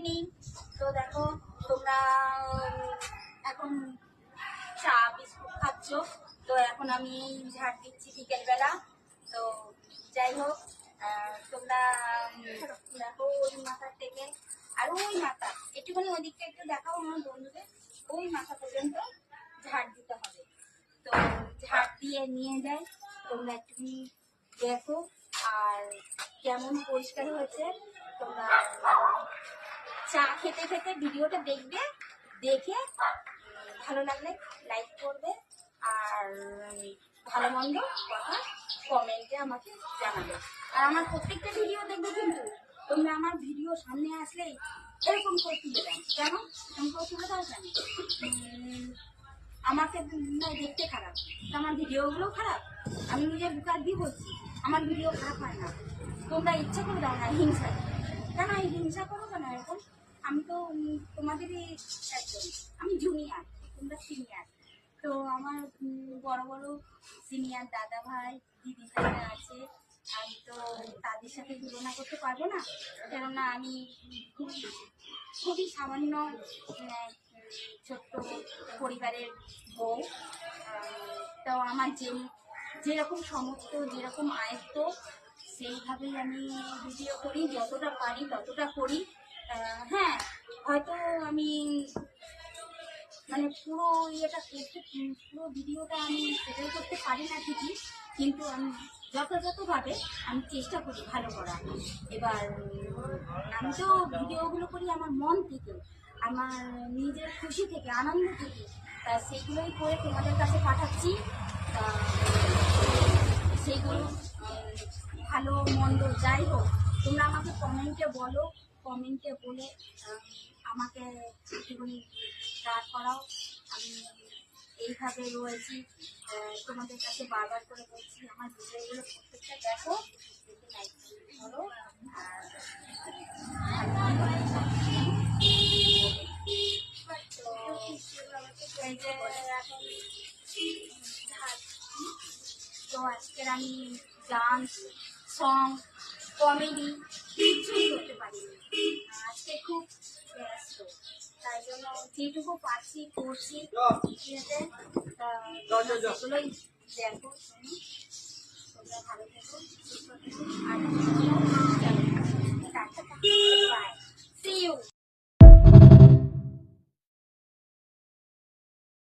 নেই। তো দেখো তোমরা এখন চা বিস্কুট খাচ্ছ, তো এখন আমি ঝাড় দিচ্ছি বিকেলবেলা। তো যাই হোক, তোমরা দেখো ওই মাথার থেকে আর ওই মাথা একটুখানি ওদিকটা একটু দেখাও আমার বন্ধুদের। ওই মাথা পর্যন্ত ঝাড় দিতে হবে। তো ঝাড় দিয়ে নিয়ে যায়, তোমরা একটুখানি দেখো আর কেমন পরিষ্কার হয়েছে। তোমরা চা খেতে খেতে ভিডিওটা দেখবে, দেখে ভালো লাগলে লাইক করবে আর ভালো মন্দ কথা কমেন্টে আমাকে জানাবে। আর আমার প্রত্যেকটা ভিডিও দেখবে, কিন্তু তোমরা আমার ভিডিও সামনে আসলেই এরকম করে তুলে দাও। কেন এরকম করে তুলে দাও কেন? আমাকে দেখতে খারাপ, আমার ভিডিওগুলো খারাপ। আমি নিজের বুকার দিয়ে বলছি আমার ভিডিও খারাপ হয় না। তোমরা ইচ্ছা করে দাও না হিংসা, কেন এই হিংসা করো কেন এরকম? আমি তো তোমাদেরই একজন, আমি জুনিয়র, তোমরা সিনিয়র। তো আমার বড় বড় সিনিয়র দাদা ভাই দিদি ভাইরা আছে, আমি তো তাদের সাথে তুলনা করতে পারবো না। কেননা আমি খুবই সামান্য ছোট্ট পরিবারের বউ। তো আমার যেরকম সমস্ত যেরকম আয়ত্ত সেইভাবেই আমি ভিডিও করি, যতটা পারি ততটা করি। হ্যাঁ, হয়তো আমি মানে পুরো ইয়েটা পুরো ভিডিওটা আমি সেটেল করতে পারি না ঠিকই, কিন্তু আমি যথাযথভাবে আমি চেষ্টা করি ভালো করার। এবার আমি তো ভিডিওগুলো করি আমার মন থেকে, আমার নিজের খুশি থেকে, আনন্দ থেকে। তা সেইগুলোই করে তোমাদের কাছে পাঠাচ্ছি। সেইগুলো ভালো মন্দ যাই হোক, তোমরা আমাকে কমেন্টে বলো, কমেন্টে বলে আমাকে একটুখানি দাঁড় করাও। আমি এইভাবে রয়েছি, তোমাদের কাছে বারবার করে বলছি আমার ভিডিওগুলো প্রত্যেকটা দেখো, দেখে লাইক করো। আর তো আজকের আমি ডান্স, সং, কমেডি কিছুই করতে পারিনি। আজকে খুব ব্যস্ত, তাই জন্য যেটুকু পারছি করছি। ঠিক আছে, সেগুলোই দেখো, শুনি। তোমরা ভালো থেকো, সুস্থ থেকো, আর বাই, সি ইউ।